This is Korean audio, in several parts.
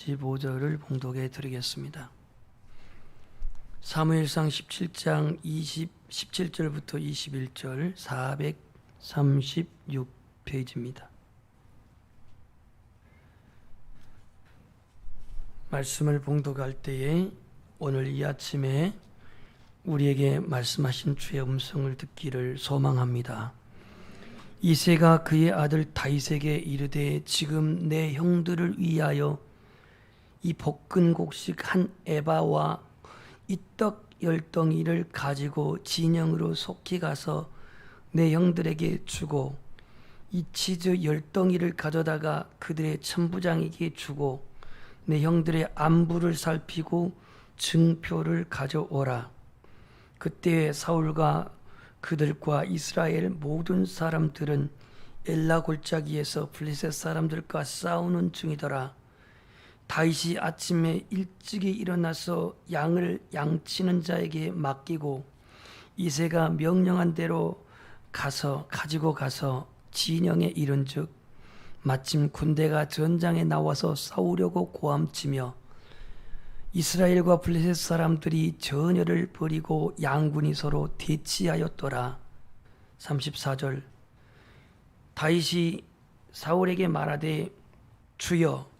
15절을 봉독해 드리겠습니다. 사무엘상 17장 17절부터 21절 436페이지입니다. 말씀을 봉독할 때에 오늘 이 아침에 우리에게 말씀하신 주의 음성을 듣기를 소망합니다. 이새가 그의 아들 다윗에게 이르되 지금 내 형들을 위하여 이 볶은 곡식 한 에바와 이 떡 10덩이를 가지고 진영으로 속히 가서 내 형들에게 주고 이 치즈 10덩이를 가져다가 그들의 천부장에게 주고 내 형들의 안부를 살피고 증표를 가져오라. 그때 사울과 그들과 이스라엘 모든 사람들은 엘라 골짜기에서 블레셋 사람들과 싸우는 중이더라. 다윗이 아침에 일찍이 일어나서 양을 양치는 자에게 맡기고 이새가 명령한 대로 가지고 가서 진영에 이른즉 마침 군대가 전장에 나와서 싸우려고 고함치며 이스라엘과 블레셋 사람들이 전열을 벌이고 양군이 서로 대치하였더라. 34절 다윗이 사울에게 말하되 주여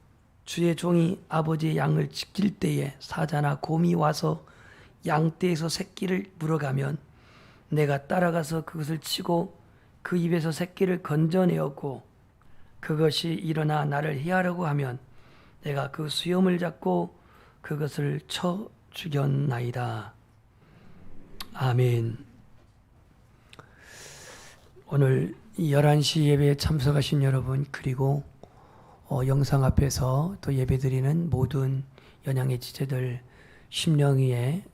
주의 종이 아버지의 양을 지킬 때에 사자나 곰이 와서 양떼에서 새끼를 물어가면 내가 따라가서 그것을 치고 그 입에서 새끼를 건져내었고 그것이 일어나 나를 해하려고 하면 내가 그 수염을 잡고 그것을 쳐 죽였나이다. 아멘. 오늘 11시 예배에 참석하신 여러분 그리고 영상 앞에서 또 예배드리는 모든 연양의 지체들 심령위에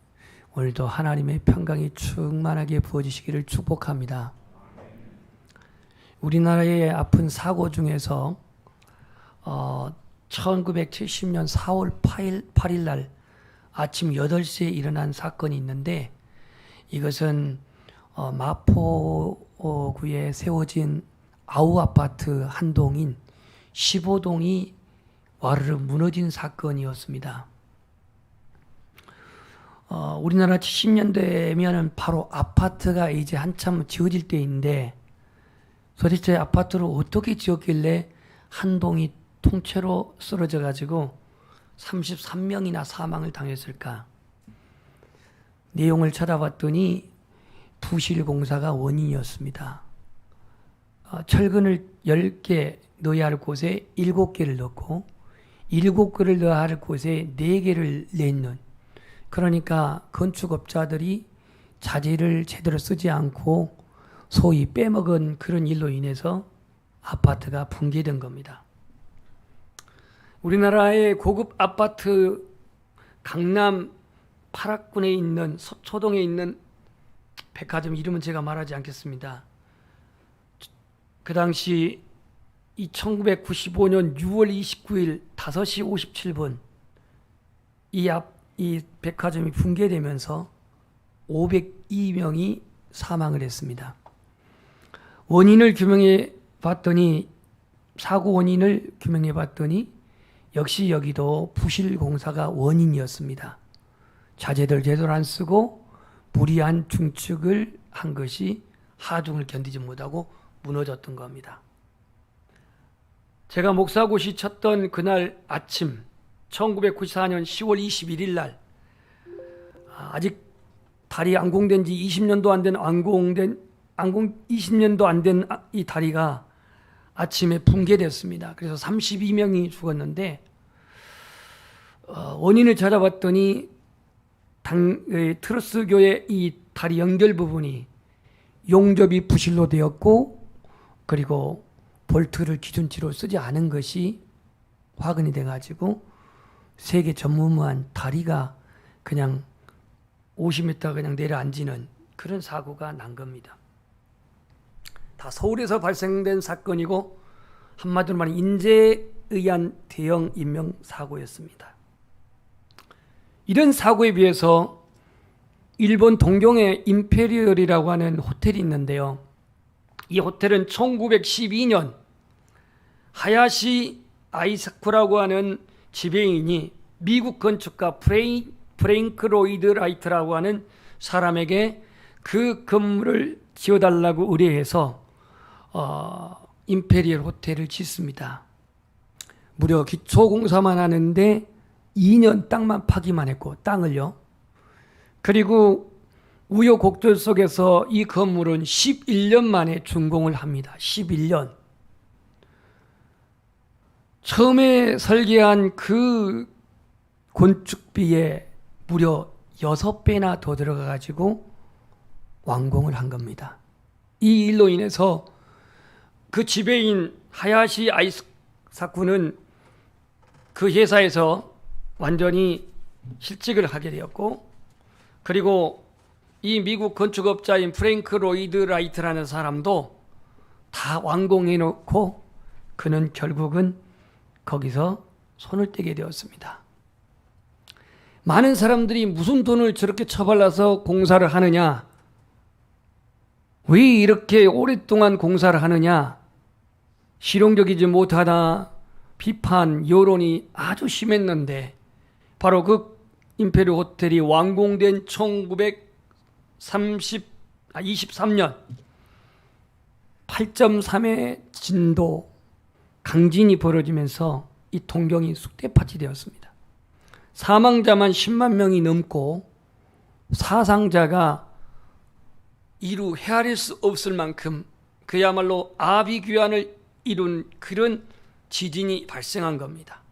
오늘도 하나님의 평강이 충만하게 부어지시기를 축복합니다. 우리나라의 아픈 사고 중에서 1970년 4월 8일 날 아침 8시에 일어난 사건이 있는데 이것은 마포구에 세워진 아우 아파트 한 동인 15동이 와르르 무너진 사건이었습니다. 우리나라 70년대면은 바로 아파트가 이제 한참 지어질 때인데 도대체 아파트를 어떻게 지었길래 한 동이 통째로 쓰러져 가지고 33명이나 사망을 당했을까? 내용을 찾아봤더니 부실공사가 원인이었습니다. 철근을 10개 넣어야 할 곳에 7개를 넣고 7개를 넣어야 할 곳에 4개를 내놓는, 그러니까 건축업자들이 자재를 제대로 쓰지 않고 소위 빼먹은 그런 일로 인해서 아파트가 붕괴된 겁니다. 우리나라의 고급 아파트 강남 8학군에 있는 서초동에 있는 백화점 이름은 제가 말하지 않겠습니다. 그 당시 1995년 6월 29일 5시 57분 이 백화점이 붕괴되면서 502명이 사망을 했습니다. 원인을 규명해 봤더니 사고 원인을 규명해 봤더니 역시 여기도 부실공사가 원인이었습니다. 자재들 제대로 안 쓰고 무리한 중축을 한 것이 하중을 견디지 못하고 무너졌던 겁니다. 제가 목사고시 쳤던 그날 아침 1994년 10월 21일 날 아직 다리 완공된 지 20년도 안 된 20년도 안 된 이 다리가 아침에 붕괴됐습니다. 그래서 32명이 죽었는데 원인을 찾아봤더니 트러스교의 이 다리 연결 부분이 용접이 부실로 되었고 그리고 볼트를 기준치로 쓰지 않은 것이 확인이 돼가지고 세계 전무후무한 다리가 그냥 50m 그냥 내려앉는 그런 사고가 난 겁니다. 다 서울에서 발생된 사건이고 한마디로 말하면 인재에 의한 대형 인명사고였습니다. 이런 사고에 비해서 일본 동경에 임페리얼이라고 하는 호텔이 있는데요. 이 호텔은 1912년 하야시 아이사쿠라고 하는 지배인이 미국 건축가 프랭크 로이드 라이트라고 하는 사람에게 그 건물을 지어달라고 의뢰해서 임페리얼 호텔을 짓습니다. 무려 기초공사만 하는데 2년 땅만 파기만 했고, 땅을요. 그리고 우여곡절 속에서 이 건물은 11년 만에 준공을 합니다. 11년. 처음에 설계한 그 건축비에 무려 6배나 더 들어가가지고 완공을 한 겁니다. 이 일로 인해서 그 지배인 하야시 아이사쿠는 그 회사에서 완전히 실직을 하게 되었고, 그리고 이 미국 건축업자인 프랭크 로이드 라이트라는 사람도 다 완공해 놓고 그는 결국은 거기서 손을 떼게 되었습니다. 많은 사람들이 무슨 돈을 저렇게 처발라서 공사를 하느냐, 왜 이렇게 오랫동안 공사를 하느냐, 실용적이지 못하다 비판 여론이 아주 심했는데, 바로 그 임페리얼 호텔이 완공된 1923년 8.3의 진도 강진이 벌어지면서 이 동경이 쑥대밭이 되었습니다. 사망자만 10만 명이 넘고 사상자가 이루 헤아릴 수 없을 만큼 그야말로 아비규환을 이룬 그런 지진이 발생한 겁니다.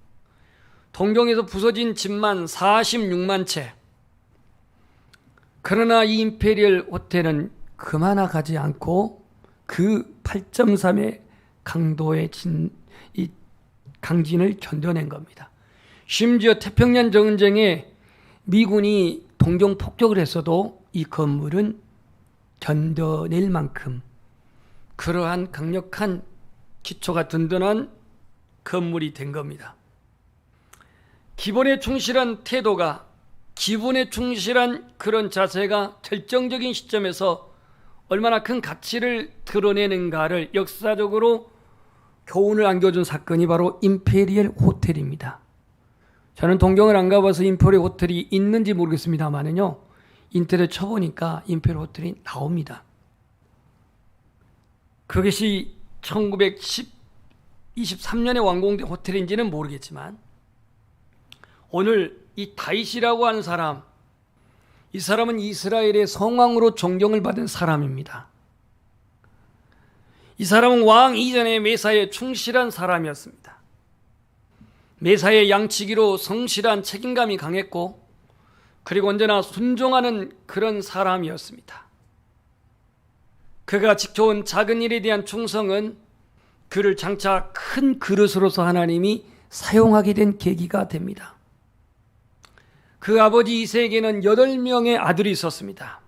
동경에서 부서진 집만 46만 채. 그러나 이 임페리얼 호텔은 그만하지 않고 그 8.3의 강도의 이 강진을 견뎌낸 겁니다. 심지어 태평양 전쟁에 미군이 동경 폭격을 했어도 이 건물은 견뎌낼 만큼 그러한 강력한 기초가 든든한 건물이 된 겁니다. 기본에 충실한 태도가, 기본에 충실한 그런 자세가 결정적인 시점에서 얼마나 큰 가치를 드러내는가를 역사적으로 교훈을 안겨준 사건이 바로 임페리얼 호텔입니다. 저는 동경을 안 가봐서 임페리얼 호텔이 있는지 모르겠습니다만은요, 인터넷 쳐보니까 임페리얼 호텔이 나옵니다. 그것이 1923년에 완공된 호텔인지는 모르겠지만, 오늘 이 다윗이라고 하는 사람, 이 사람은 이스라엘의 성왕으로 존경을 받은 사람입니다. 이 사람은 왕 이전에 메사에 충실한 사람이었습니다. 메사의 양치기로 성실한 책임감이 강했고, 그리고 언제나 순종하는 그런 사람이었습니다. 그가 지켜온 작은 일에 대한 충성은 그를 장차 큰 그릇으로서 하나님이 사용하게 된 계기가 됩니다. 그 아버지 이새에게는 8명의 아들이 있었습니다.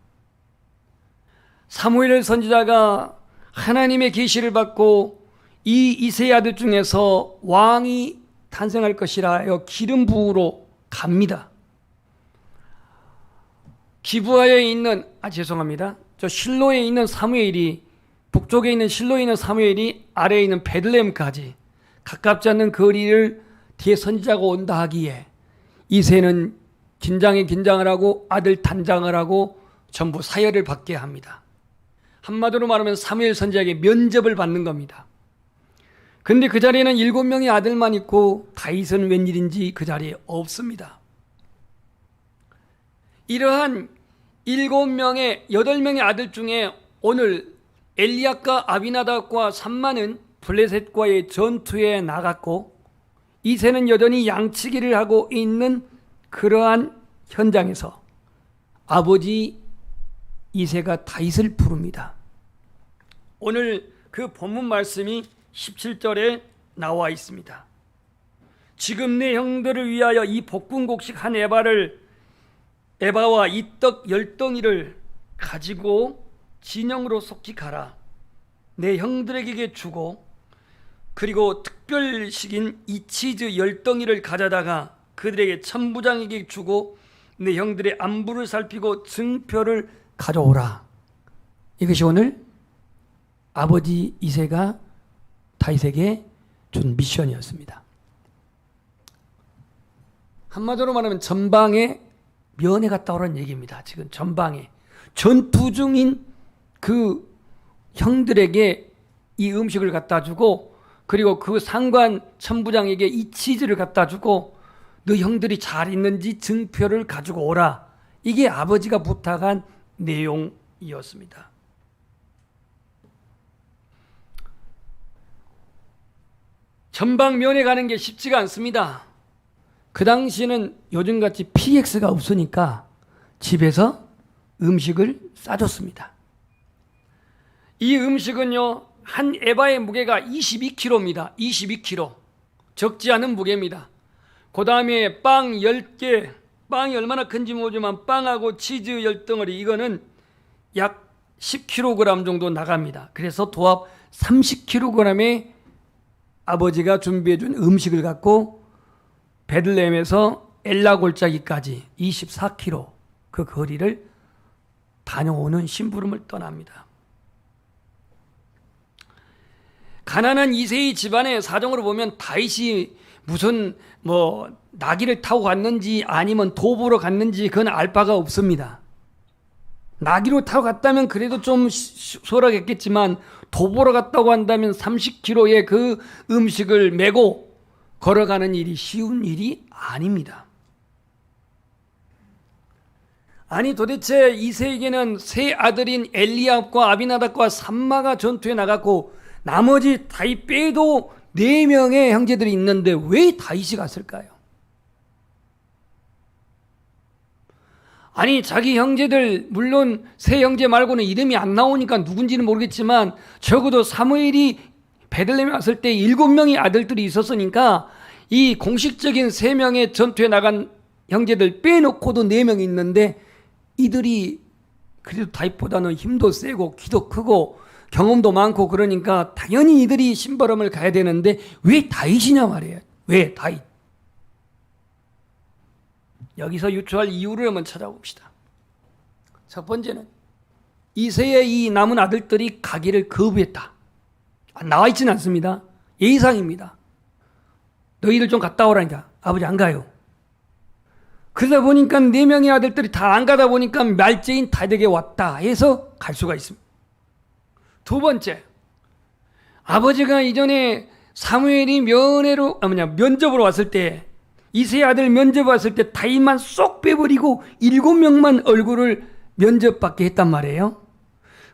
사무엘 선지자가 하나님의 계시를 받고 이 이새의 아들 중에서 왕이 탄생할 것이라 하여 기름 부으러 갑니다. 기브아에 있는 저 실로에 있는 사무엘이, 북쪽에 있는 실로에 있는 사무엘이 아래에 있는 베들레헴까지 가깝지 않는 거리를 뒤에 선지자가 온다 하기에 이새는 긴장을 하고 아들 단장을 하고 전부 사열을 받게 합니다. 한마디로 말하면 사무엘 선지자에게 면접을 받는 겁니다. 근데 그 자리에는 7명의 아들만 있고 다윗은 웬일인지 그 자리에 없습니다. 이러한 8명의 아들 중에 오늘 엘리압과 아비나답과 삼마는 블레셋과의 전투에 나갔고, 이새는 여전히 양치기를 하고 있는 그러한 현장에서 아버지 이새가 다윗을 부릅니다. 오늘 그 본문 말씀이 17절에 나와 있습니다. 지금 내 형들을 위하여 이 볶음곡식 한 에바와 이 떡 10덩이를 가지고 진영으로 속히 가라. 내 형들에게 주고, 그리고 특별식인 이 치즈 10덩이를 가져다가 그들에게 천부장에게 주고 내 형들의 안부를 살피고 증표를 가져오라. 이것이 오늘 아버지 이새가 다윗에게 준 미션이었습니다. 한마디로 말하면 전방에 면회 갔다 오라는 얘기입니다. 지금 전방에 전투 중인 그 형들에게 이 음식을 갖다 주고, 그리고 그 상관 천부장에게 이 치즈를 갖다 주고, 너 형들이 잘 있는지 증표를 가지고 오라. 이게 아버지가 부탁한 내용이었습니다. 전방 면회 가는 게 쉽지가 않습니다. 그 당시에는 요즘같이 PX가 없으니까 집에서 음식을 싸줬습니다. 이 음식은요, 한 에바의 무게가 22kg입니다. 22kg. 적지 않은 무게입니다. 그 다음에 빵 10개, 빵이 얼마나 큰지 모르지만 빵하고 치즈 10덩어리, 이거는 약 10kg 정도 나갑니다. 그래서 도합 30kg의 아버지가 준비해준 음식을 갖고 베들레헴에서 엘라 골짜기까지 24km 그 거리를 다녀오는 심부름을 떠납니다. 가난한 이세의 집안의 사정으로 보면 다윗이 무슨 나귀를 타고 갔는지 아니면 도보로 갔는지 그건 알 바가 없습니다. 나귀로 타고 갔다면 그래도 좀 수월하겠지만 도보로 갔다고 한다면 30km의 그 음식을 메고 걸어가는 일이 쉬운 일이 아닙니다. 아니 도대체 이세에게는 세 아들인 엘리압과 아비나답과 삼마가 전투에 나갔고 나머지 다윗 빼도 4명의 형제들이 있는데 왜 다윗이 갔을까요? 아니 자기 형제들, 물론 세 형제 말고는 이름이 안 나오니까 누군지는 모르겠지만 적어도 사무엘이 베들레헴에 왔을 때 7명의 아들들이 있었으니까 이 공식적인 3명의 전투에 나간 형제들 빼놓고도 4명이 있는데 이들이 그래도 다윗보다는 힘도 세고 키도 크고 경험도 많고 그러니까 당연히 이들이 심부름을 가야 되는데 왜 다윗이냐 말이에요. 왜 다윗? 여기서 유추할 이유를 한번 찾아봅시다. 첫 번째는 이새의 이 남은 아들들이 가기를 거부했다. 나와 있지는 않습니다. 예의상입니다. 너희들 좀 갔다 오라니까. 아버지 안 가요. 그러다 보니까 4명의 아들들이 다 안 가다 보니까 말제인 다윗에게 왔다 해서 갈 수가 있습니다. 두 번째, 아버지가 이전에 사무엘이 면접으로 왔을 때 이새의 아들 면접 왔을 때 다윗만 쏙 빼버리고 7명만 얼굴을 면접받게 했단 말이에요.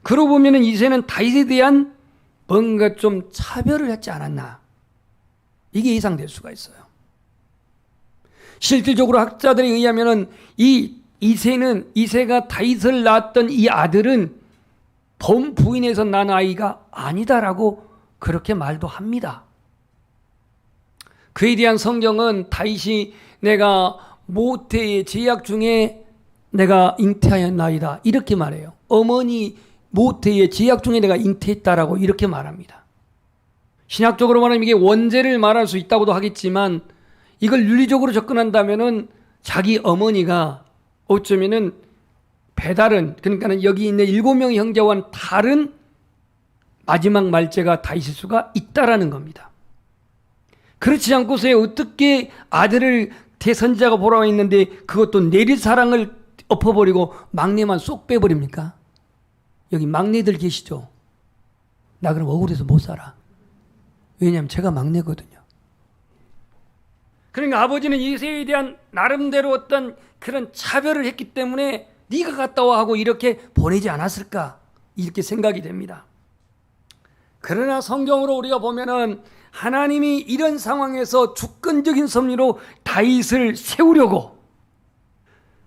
그러고 보면 이새는 다윗에 대한 뭔가 좀 차별을 했지 않았나. 이게 예상될 수가 있어요. 실질적으로 학자들에 의하면 이새가 다윗을 낳았던 이 아들은 본 부인에서 난 아이가 아니다라고 그렇게 말도 합니다. 그에 대한 성경은 다윗이 내가 모태의 제약 중에 내가 잉태하였나이다 이렇게 말해요. 어머니 모태의 제약 중에 내가 잉태했다라고 이렇게 말합니다. 신학적으로 말하면 이게 원죄를 말할 수 있다고도 하겠지만 이걸 윤리적으로 접근한다면은 자기 어머니가 어쩌면은 배다른, 그러니까는 여기 있는 7명의 형제와는 다른 마지막 말제가 다윗일 수가 있다라는 겁니다. 그렇지 않고서 어떻게 아들을 대선자가 보러 와 있는데 그것도 내릴 사랑을 엎어버리고 막내만 쏙 빼버립니까? 여기 막내들 계시죠? 나 그럼 억울해서 못 살아. 왜냐하면 제가 막내거든요. 그러니까 아버지는 이새에 대한 나름대로 어떤 그런 차별을 했기 때문에 네가 갔다 와 하고 이렇게 보내지 않았을까 이렇게 생각이 됩니다. 그러나 성경으로 우리가 보면은 하나님이 이런 상황에서 주권적인 섭리로 다윗을 세우려고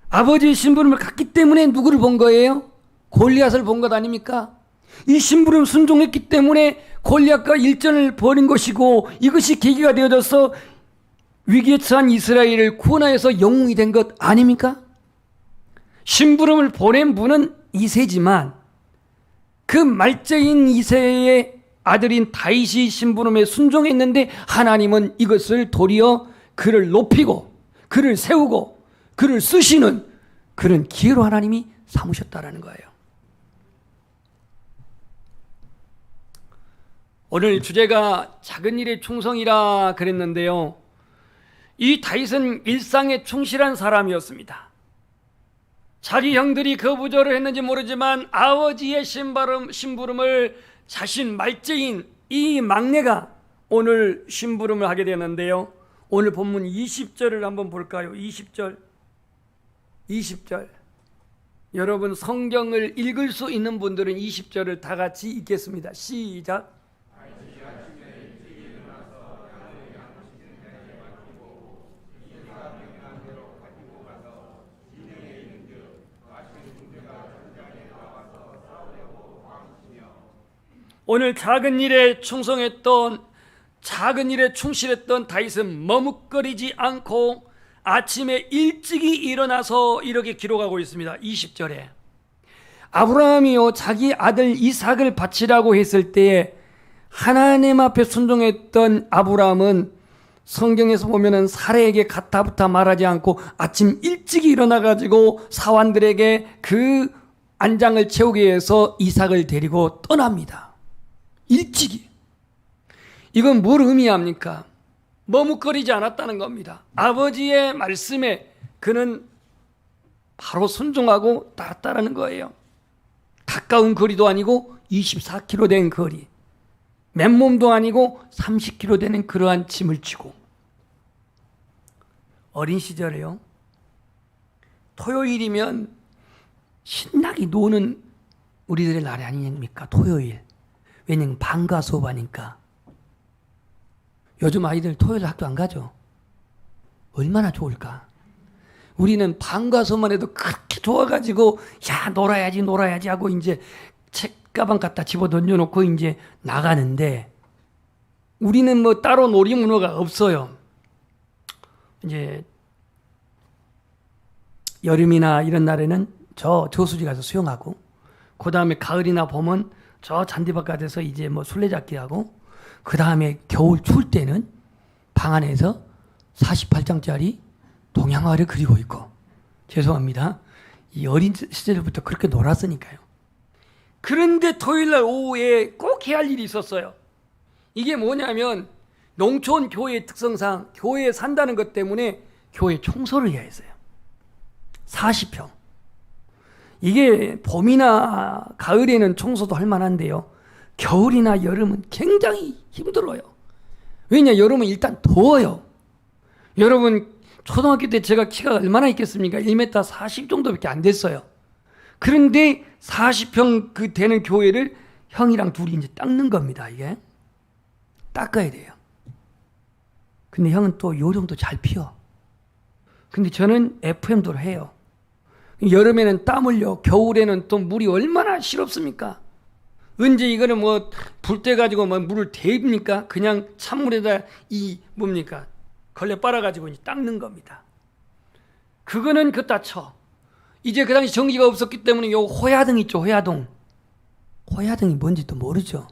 아버지의 심부름을 갔기 때문에 누구를 본 거예요? 골리앗을 본 것 아닙니까? 이 심부름 순종했기 때문에 골리앗과 일전을 벌인 것이고 이것이 계기가 되어져서 위기에 처한 이스라엘을 구원하여서 영웅이 된 것 아닙니까? 심부름을 보낸 분은 이새지만 그 말제인 이새의 아들인 다윗이 심부름에 순종했는데 하나님은 이것을 도리어 그를 높이고 그를 세우고 그를 쓰시는 그런 기회로 하나님이 삼으셨다라는 거예요. 오늘 주제가 작은 일의 충성이라 그랬는데요. 이 다윗은 일상에 충실한 사람이었습니다. 자기 형들이 거부절을 했는지 모르지만 아버지의 심부름을 자신 말째인 이 막내가 오늘 심부름을 하게 되는데요. 오늘 본문 20절을 한번 볼까요? 20절. 여러분 성경을 읽을 수 있는 분들은 20절을 다 같이 읽겠습니다. 시작. 오늘 작은 일에 충실했던 다윗은 머뭇거리지 않고 아침에 일찍이 일어나서 이렇게 기록하고 있습니다. 20절에 아브라함이요 자기 아들 이삭을 바치라고 했을 때에 하나님 앞에 순종했던 아브라함은 성경에서 보면은 사라에게 가타부타 말하지 않고 아침 일찍이 일어나가지고 사환들에게 그 안장을 채우기 위해서 이삭을 데리고 떠납니다. 일찍이. 이건 뭘 의미합니까? 머뭇거리지 않았다는 겁니다. 아버지의 말씀에 그는 바로 순종하고 따랐다는 거예요. 가까운 거리도 아니고 24km 된 거리, 맨몸도 아니고 30km 되는 그러한 짐을 지고 어린 시절에요. 토요일이면 신나게 노는 우리들의 날이 아닙니까? 토요일. 왜냐면 방과 수업하니까. 요즘 아이들 토요일 학교 안 가죠? 얼마나 좋을까? 우리는 방과 수업만 해도 그렇게 좋아가지고 야 놀아야지 하고 이제 책가방 갖다 집어 던져놓고 이제 나가는데 우리는 뭐 따로 놀이문화가 없어요. 이제 여름이나 이런 날에는 저 저수지 가서 수영하고 그 다음에 가을이나 봄은 저 잔디바깥에서 이제 뭐 술래잡기 하고 그 다음에 겨울 추울 때는 방 안에서 48장짜리 동양화를 그리고 있고 죄송합니다. 이 어린 시절부터 그렇게 놀았으니까요. 그런데 토요일날 오후에 꼭 해야 할 일이 있었어요. 이게 뭐냐면 농촌 교회의 특성상 교회에 산다는 것 때문에 교회 청소를 해야 했어요. 40평. 이게 봄이나 가을에는 청소도 할 만한데요. 겨울이나 여름은 굉장히 힘들어요. 왜냐? 여름은 일단 더워요. 여러분 초등학교 때 제가 키가 얼마나 있겠습니까? 1m 40 정도밖에 안 됐어요. 그런데 40평 그 되는 교회를 형이랑 둘이 이제 닦는 겁니다. 이게 닦아야 돼요. 근데 형은 또 요령도 잘 피워. 근데 저는 FM도를 해요. 여름에는 땀 흘려, 겨울에는 또 물이 얼마나 시럽습니까? 언제 이거는 뭐 불 때 가지고 뭐 물을 대입니까? 그냥 찬물에다 이 뭡니까? 걸레 빨아가지고 이제 닦는 겁니다. 그거는 그따 쳐. 이제 그 당시 전기가 없었기 때문에 요 호야등 있죠, 호야등. 호야등이 뭔지도 모르죠.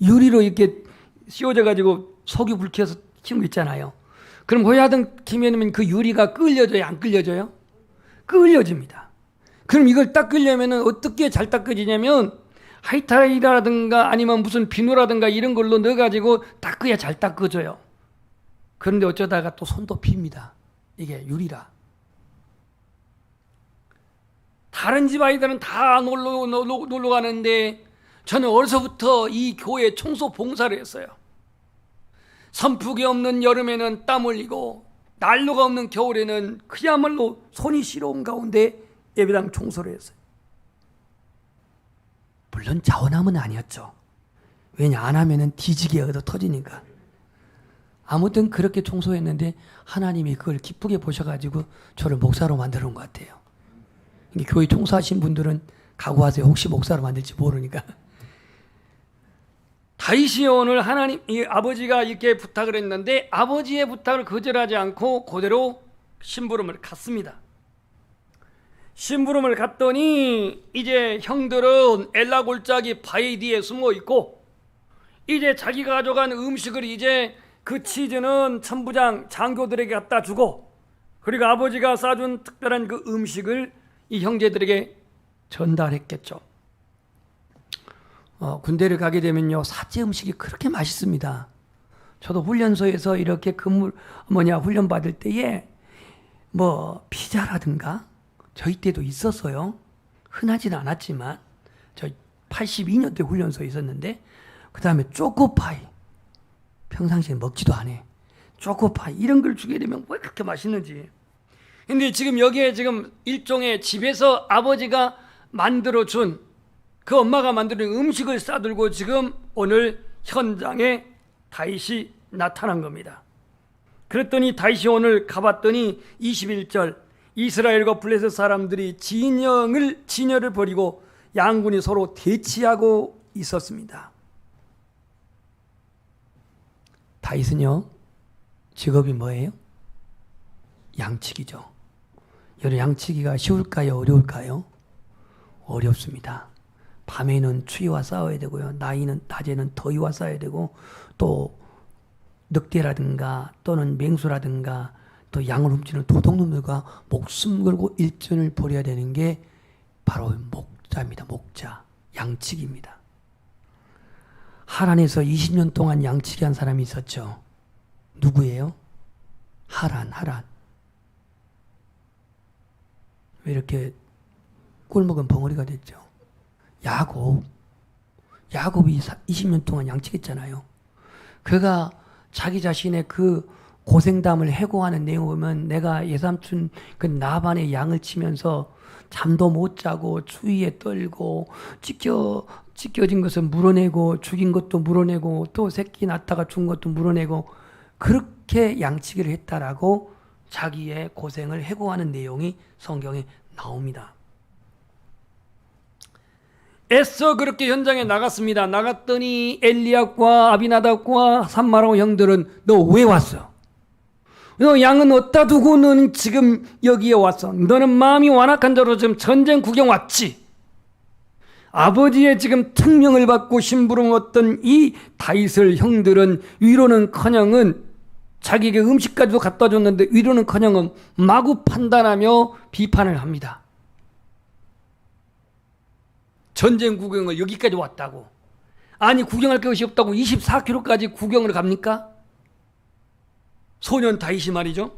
유리로 이렇게 씌워져가지고 속이 불켜서 킨 거 있잖아요. 그럼 호야등 키면 그 유리가 끌려져요, 안 끌려져요? 끌려집니다. 그럼 이걸 닦으려면 어떻게 잘 닦아지냐면 하이타이라든가 아니면 무슨 비누라든가 이런 걸로 넣어가지고 닦아야 잘 닦아져요. 그런데 어쩌다가 또 손도 핍니다. 이게 유리라. 다른 집 아이들은 다 놀러 가는데 저는 어려서부터 이 교회 청소 봉사를 했어요. 선풍기 없는 여름에는 땀 흘리고 난로가 없는 겨울에는 그야말로 손이 시려운 가운데 예배당 청소를 했어요. 물론 자원함은 아니었죠. 왜냐 안 하면은 뒤지게 얻어 터지니까. 아무튼 그렇게 청소했는데 하나님이 그걸 기쁘게 보셔가지고 저를 목사로 만들어 온 것 같아요. 교회 청소하신 분들은 각오하세요. 혹시 목사로 만들지 모르니까. 다윗이 오늘 하나님 이 아버지가 이렇게 부탁을 했는데 아버지의 부탁을 거절하지 않고 그대로 심부름을 갔습니다. 심부름을 갔더니 이제 형들은 엘라 골짜기 바위 뒤에 숨어 있고 이제 자기가 가져간 음식을 이제 그 치즈는 천부장 장교들에게 갖다 주고 그리고 아버지가 싸준 특별한 그 음식을 이 형제들에게 전달했겠죠. 군대를 가게 되면요 사제 음식이 그렇게 맛있습니다. 저도 훈련소에서 이렇게 훈련 받을 때에 피자라든가 저희 때도 있었어요. 흔하지는 않았지만 저 82년대 훈련소에 있었는데, 그 다음에 초코파이, 평상시에 먹지도 않아. 초코파이 이런 걸 주게 되면 왜 그렇게 맛있는지. 근데 지금 여기에 지금 일종의 집에서 아버지가 만들어준, 그 엄마가 만드는 음식을 싸들고 지금 오늘 현장에 다윗이 나타난 겁니다. 그랬더니 다윗이 오늘 가봤더니 21절, 이스라엘과 블레셋 사람들이 진열을 벌이고 양군이 서로 대치하고 있었습니다. 다윗은요, 직업이 뭐예요? 양치기죠. 여러분, 양치기가 쉬울까요? 어려울까요? 어렵습니다. 밤에는 추위와 싸워야 되고요. 낮에는 더위와 싸워야 되고, 또 늑대라든가 또는 맹수라든가 또 양을 훔치는 도둑놈들과 목숨 걸고 일전을 벌여야 되는 게 바로 목자입니다. 목자, 양치기입니다. 하란에서 20년 동안 양치기 한 사람이 있었죠. 누구예요? 하란. 왜 이렇게 꿀먹은 벙어리가 됐죠? 야곱이 20년 동안 양치기했잖아요. 그가 자기 자신의 그 고생담을 해고하는 내용을 보면, 내가 예삼촌 그 나반의 양을 치면서 잠도 못 자고 추위에 떨고 찢겨진 것을 물어내고 죽인 것도 물어내고 또 새끼 낳다가 죽은 것도 물어내고 그렇게 양치기를 했다라고 자기의 고생을 해고하는 내용이 성경에 나옵니다. 애써 그렇게 현장에 나갔습니다. 나갔더니 엘리압과 아비나답과 산마라오 형들은 너 왜 왔어? 너 양은 어디다 두고 너는 지금 여기에 왔어? 너는 마음이 완악한 자로 지금 전쟁 구경 왔지? 아버지의 지금 특명을 받고 심부름 얻던 이 다윗을 형들은 위로는커녕은 자기에게 음식까지도 갖다 줬는데 위로는커녕은 마구 판단하며 비판을 합니다. 전쟁 구경을 여기까지 왔다고. 아니, 구경할 것이 없다고 24km까지 구경을 갑니까? 소년 다윗이 말이죠.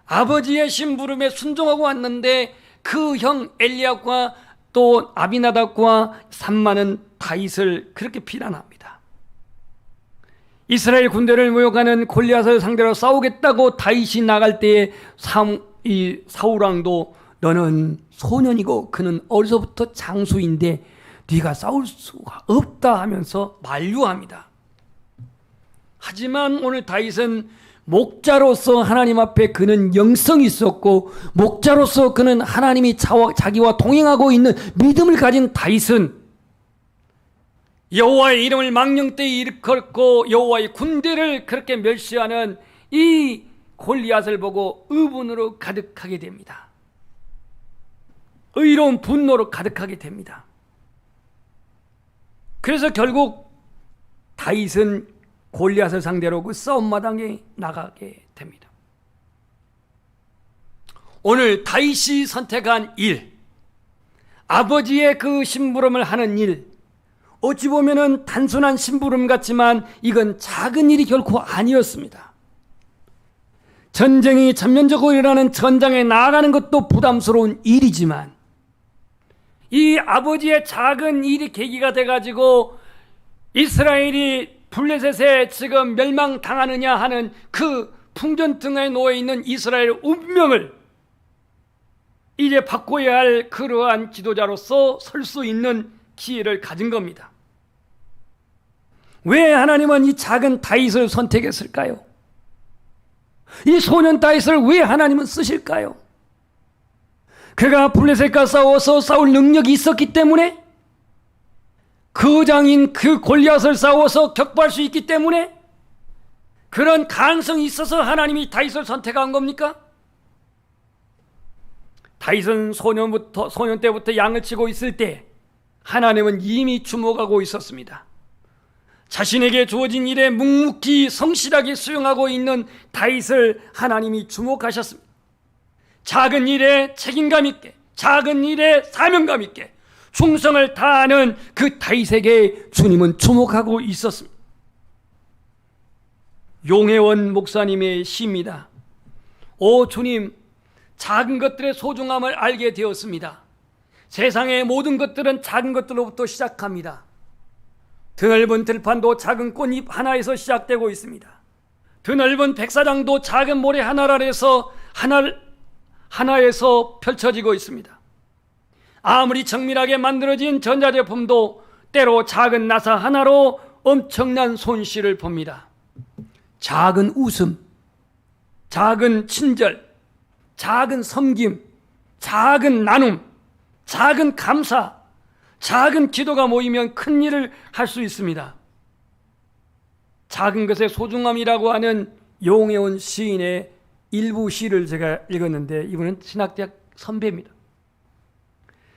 아버지의 심부름에 순종하고 왔는데 그 형 엘리압과 또 아비나답과 산마는 다윗을 그렇게 비난합니다. 이스라엘 군대를 모욕하는 골리앗을 상대로 싸우겠다고 다윗이 나갈 때에 사울 왕도 너는 소년이고 그는 어려서부터 장수인데 네가 싸울 수가 없다 하면서 만류합니다. 하지만 오늘 다윗은 목자로서 하나님 앞에 그는 영성이 있었고, 목자로서 그는 하나님이 자기와 동행하고 있는 믿음을 가진 다윗은 여호와의 이름을 망령되이 일컬고 여호와의 군대를 그렇게 멸시하는 이 골리앗을 보고 의분으로 가득하게 됩니다. 의로운 분노로 가득하게 됩니다. 그래서 결국 다윗은 골리앗을 상대로 그 싸움마당에 나가게 됩니다. 오늘 다윗이 선택한 일, 아버지의 그 심부름을 하는 일, 어찌 보면은 단순한 심부름 같지만 이건 작은 일이 결코 아니었습니다. 전쟁이 전면적으로 일어나는 전장에 나아가는 것도 부담스러운 일이지만 이 아버지의 작은 일이 계기가 돼가지고 이스라엘이 블레셋에 지금 멸망당하느냐 하는 그 풍전등에 놓여있는 이스라엘 운명을 이제 바꿔야 할 그러한 지도자로서 설 수 있는 기회를 가진 겁니다. 왜 하나님은 이 작은 다윗을 선택했을까요? 이 소년 다윗을 왜 하나님은 쓰실까요? 그가 블레셋과 싸워서 싸울 능력이 있었기 때문에, 거장인 그 골리앗을 싸워서 격파할 수 있기 때문에, 그런 가능성이 있어서 하나님이 다윗을 선택한 겁니까? 다윗은 소년 때부터 양을 치고 있을 때 하나님은 이미 주목하고 있었습니다. 자신에게 주어진 일에 묵묵히 성실하게 수행하고 있는 다윗을 하나님이 주목하셨습니다. 작은 일에 책임감 있게, 작은 일에 사명감 있게 충성을 다하는 그 다윗에게 주님은 주목하고 있었습니다. 용혜원 목사님의 시입니다. 오 주님, 작은 것들의 소중함을 알게 되었습니다. 세상의 모든 것들은 작은 것들로부터 시작합니다. 드넓은 들판도 작은 꽃잎 하나에서 시작되고 있습니다. 드넓은 백사장도 작은 모래 하나에서 펼쳐지고 있습니다. 아무리 정밀하게 만들어진 전자제품도 때로 작은 나사 하나로 엄청난 손실을 봅니다. 작은 웃음, 작은 친절, 작은 섬김, 작은 나눔, 작은 감사, 작은 기도가 모이면 큰 일을 할 수 있습니다. 작은 것의 소중함이라고 하는 용혜원 시인의 일부 시를 제가 읽었는데, 이분은 신학대학 선배입니다.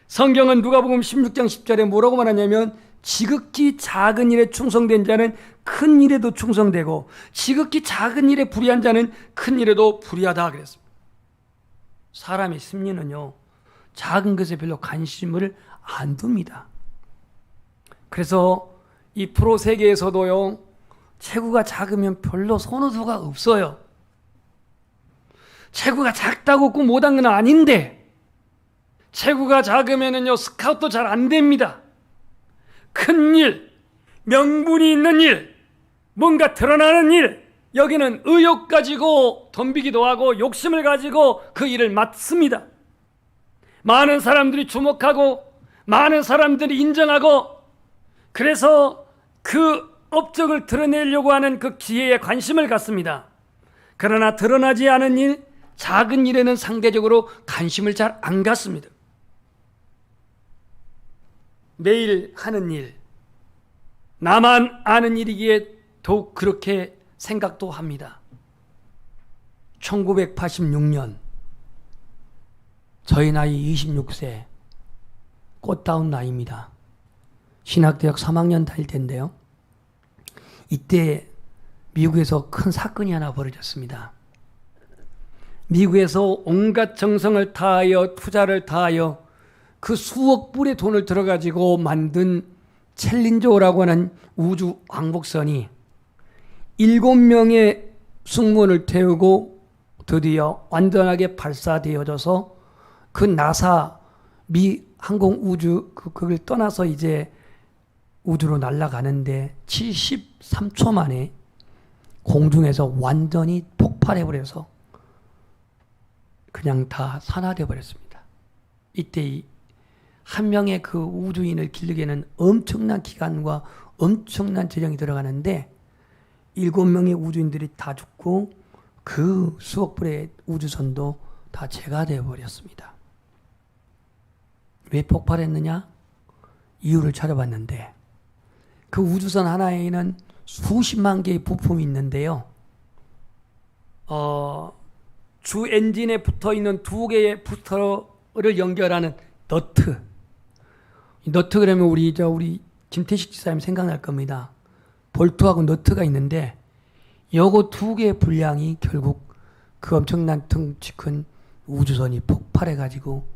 성경은 누가복음 16장 10절에 뭐라고 말하냐면, 지극히 작은 일에 충성된 자는 큰 일에도 충성되고 지극히 작은 일에 불의한 자는 큰 일에도 불의하다 그랬습니다. 사람의 심리는요, 작은 것에 별로 관심을 안 둡니다. 그래서 이 프로 세계에서도요, 체구가 작으면 별로 선호도가 없어요. 체구가 작다고 꼭 못한 건 아닌데, 체구가 작으면은요, 스카웃도 잘 안 됩니다. 큰 일, 명분이 있는 일, 뭔가 드러나는 일, 여기는 의욕 가지고 덤비기도 하고 욕심을 가지고 그 일을 맡습니다. 많은 사람들이 주목하고 많은 사람들이 인정하고, 그래서 그 업적을 드러내려고 하는 그 기회에 관심을 갖습니다. 그러나 드러나지 않은 일, 작은 일에는 상대적으로 관심을 잘 안 갖습니다. 매일 하는 일, 나만 아는 일이기에 더욱 그렇게 생각도 합니다. 1986년 저희 나이 26세, 꽃다운 나이입니다. 신학대학 3학년 다닐 때인데요, 이때 미국에서 큰 사건이 하나 벌어졌습니다. 미국에서 온갖 정성을 다하여 투자를 다하여 그 수억 불의 돈을 들어가지고 만든 챌린저라고 하는 우주 왕복선이 7명의 승무원을 태우고 드디어 완전하게 발사되어져서 그 나사 미 항공우주 그걸 떠나서 이제 우주로 날아가는데 73초 만에 공중에서 완전히 폭발해버려서 그냥 다 산화돼 버렸습니다. 이때 한 명의 그 우주인을 기르기에는 엄청난 기간과 엄청난 재정이 들어가는데 7명의 우주인들이 다 죽고 그 수억 불의 우주선도 다 재가 되어 버렸습니다. 왜 폭발했느냐? 이유를 찾아봤는데, 그 우주선 하나에는 수십만 개의 부품이 있는데요, 주 엔진에 붙어있는 2개의 부스터를 연결하는 너트, 너트 그러면 우리 김태식 지사님 생각날 겁니다. 볼트하고 너트가 있는데 요거 2개의 분량이 결국 그 엄청난 덩치 큰 우주선이 폭발해가지고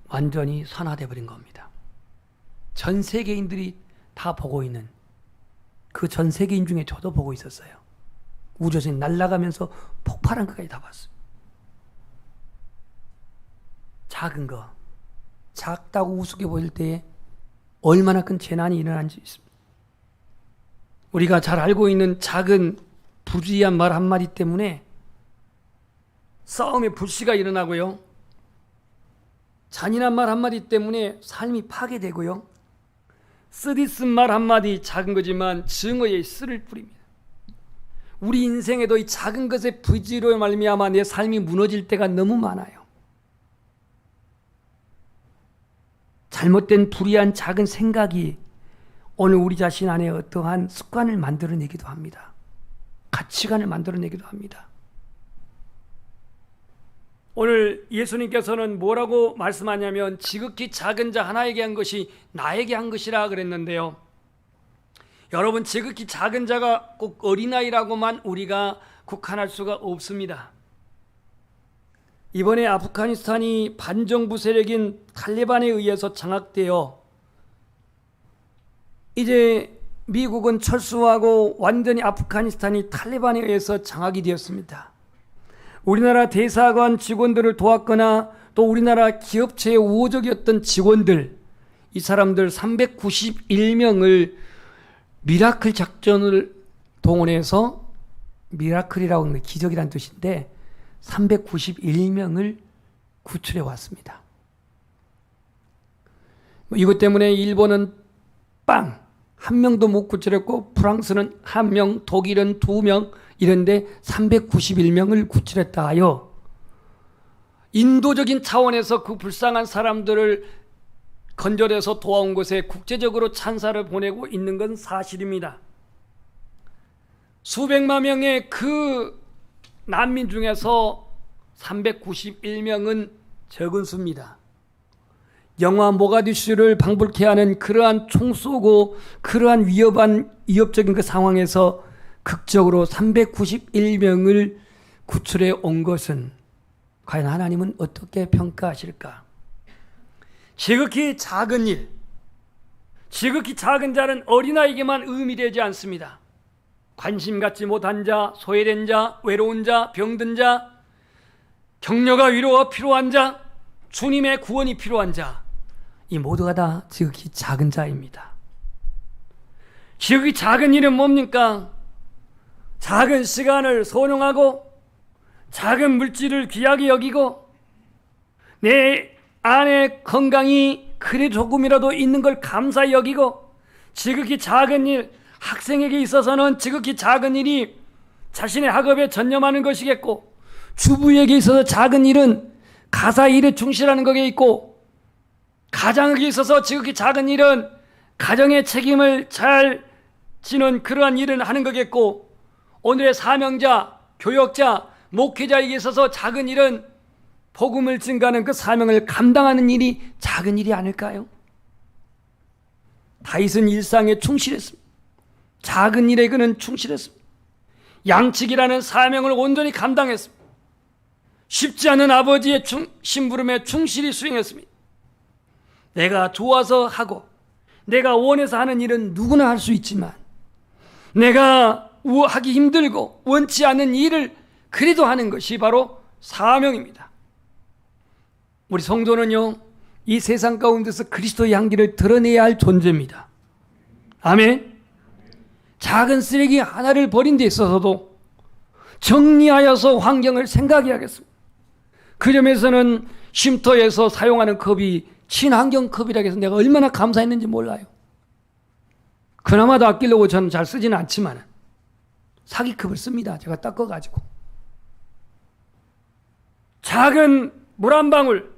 완전히 산화돼 버린 겁니다. 전 세계인들이 다 보고 있는, 그 전 세계인 중에 저도 보고 있었어요. 우주선이 날아가면서 폭발한 것까지 다 봤어요. 작은 거, 작다고 우습게 보일 때에 얼마나 큰 재난이 일어난지 있습니다. 우리가 잘 알고 있는 작은 부주의한 말 한마디 때문에 싸움의 불씨가 일어나고요, 잔인한 말 한마디 때문에 삶이 파괴되고요, 쓰디쓴 말 한마디, 작은 거지만 증오의 씨를 뿌립니다. 우리 인생에도 이 작은 것의 부지로 말미암아 내 삶이 무너질 때가 너무 많아요. 잘못된 불의한 작은 생각이 오늘 우리 자신 안에 어떠한 습관을 만들어내기도 합니다. 가치관을 만들어내기도 합니다. 오늘 예수님께서는 뭐라고 말씀하냐면, 지극히 작은 자 하나에게 한 것이 나에게 한 것이라 그랬는데요, 여러분, 지극히 작은 자가 꼭 어린아이라고만 우리가 국한할 수가 없습니다. 이번에 아프가니스탄이 반정부 세력인 탈레반에 의해서 장악되어 이제 미국은 철수하고 완전히 아프가니스탄이 탈레반에 의해서 장악이 되었습니다. 우리나라 대사관 직원들을 도왔거나 또 우리나라 기업체의 우호적이었던 직원들, 이 사람들 391명을 미라클 작전을 동원해서, 미라클이라고 하는 게 기적이란 뜻인데 391명을 구출해 왔습니다. 이것 때문에 일본은 한 명도 못 구출했고, 프랑스는 1명, 독일은 2명, 이런데 391명을 구출했다 하여 인도적인 차원에서 그 불쌍한 사람들을 건져내서 도와온 것에 국제적으로 찬사를 보내고 있는 건 사실입니다. 수백만 명의 그 난민 중에서 391명은 적은 수입니다. 영화 모가디슈를 방불케 하는 그러한 총 쏘고 그러한 위협적인 그 상황에서 극적으로 391명을 구출해 온 것은 과연 하나님은 어떻게 평가하실까? 지극히 작은 일, 지극히 작은 자는 어린아이에게만 의미되지 않습니다. 관심 갖지 못한 자, 소외된 자, 외로운 자, 병든 자, 격려가 위로가 필요한 자, 주님의 구원이 필요한 자, 이 모두가 다 지극히 작은 자입니다. 지극히 작은 일은 뭡니까? 작은 시간을 소중하고 작은 물질을 귀하게 여기고 내 안에 건강이 그래 조금이라도 있는 걸 감사히 여기고, 지극히 작은 일, 학생에게 있어서는 지극히 작은 일이 자신의 학업에 전념하는 것이겠고, 주부에게 있어서 작은 일은 가사 일에 충실하는 것에 있고, 가장에게 있어서 지극히 작은 일은 가정의 책임을 잘 지는 그러한 일을 하는 거겠고, 오늘의 사명자, 교역자, 목회자에게 있어서 작은 일은 복음을 증가하는 그 사명을 감당하는 일이 작은 일이 아닐까요? 다윗은 일상에 충실했습니다. 작은 일에 그는 충실했습니다. 양치기라는 사명을 온전히 감당했습니다. 쉽지 않은 아버지의 심부름에 충실히 수행했습니다. 내가 좋아서 하고 내가 원해서 하는 일은 누구나 할 수 있지만, 내가 하기 힘들고 원치 않은 일을 그래도 하는 것이 바로 사명입니다. 우리 성도는요, 이 세상 가운데서 그리스도의 향기를 드러내야 할 존재입니다. 아멘. 작은 쓰레기 하나를 버린 데 있어서도 정리하여서 환경을 생각해야겠습니다. 그 점에서는 쉼터에서 사용하는 컵이 친환경 컵이라고 해서 내가 얼마나 감사했는지 몰라요. 그나마도 아끼려고 저는 잘 쓰지는 않지만 사기컵을 씁니다. 제가 닦아가지고. 작은 물 한 방울,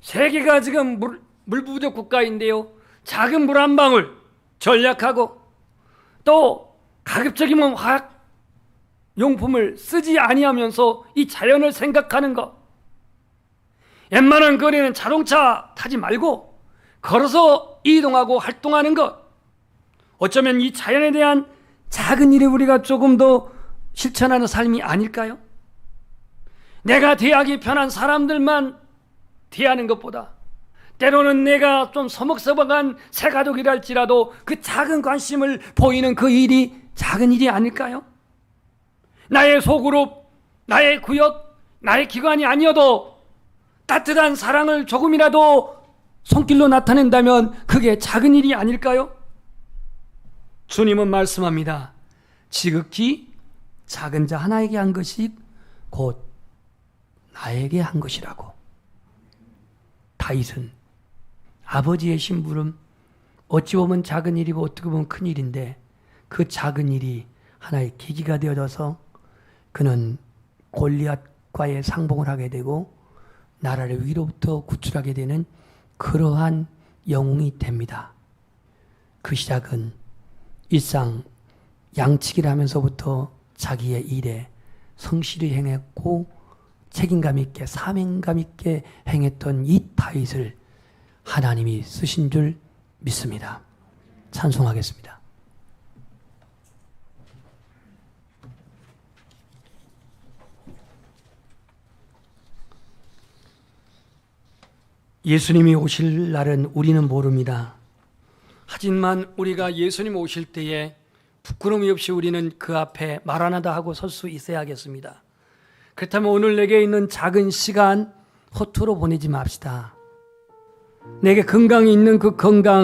세계가 지금 물 부족 국가인데요, 작은 물 한 방울 전략하고 또 가급적이면 화학 용품을 쓰지 아니하면서 이 자연을 생각하는 것, 웬만한 거리는 자동차 타지 말고 걸어서 이동하고 활동하는 것, 어쩌면 이 자연에 대한 작은 일을 우리가 조금 더 실천하는 삶이 아닐까요? 내가 대하기 편한 사람들만 대하는 것보다 때로는 내가 좀 서먹서먹한 새 가족이라 할지라도 그 작은 관심을 보이는 그 일이 작은 일이 아닐까요? 나의 소그룹, 나의 구역, 나의 기관이 아니어도 따뜻한 사랑을 조금이라도 손길로 나타낸다면 그게 작은 일이 아닐까요? 주님은 말씀합니다. 지극히 작은 자 하나에게 한 것이 곧 나에게 한 것이라고. 다윗은 아버지의 심부름, 어찌 보면 작은 일이고 어떻게 보면 큰 일인데, 그 작은 일이 하나의 계기가 되어져서 그는 골리앗과의 상봉을 하게 되고 나라를 위로부터 구출하게 되는 그러한 영웅이 됩니다. 그 시작은 일상 양치기를 하면서부터 자기의 일에 성실히 행했고 책임감 있게 사명감 있게 행했던 이 다윗을 하나님이 쓰신 줄 믿습니다. 찬송하겠습니다. 예수님이 오실 날은 우리는 모릅니다. 하지만 우리가 예수님 오실 때에 부끄러움이 없이 우리는 그 앞에 마라나다 하고 설 수 있어야겠습니다. 그렇다면 오늘 내게 있는 작은 시간 허투루 보내지 맙시다. 내게 건강이 있는 그 건강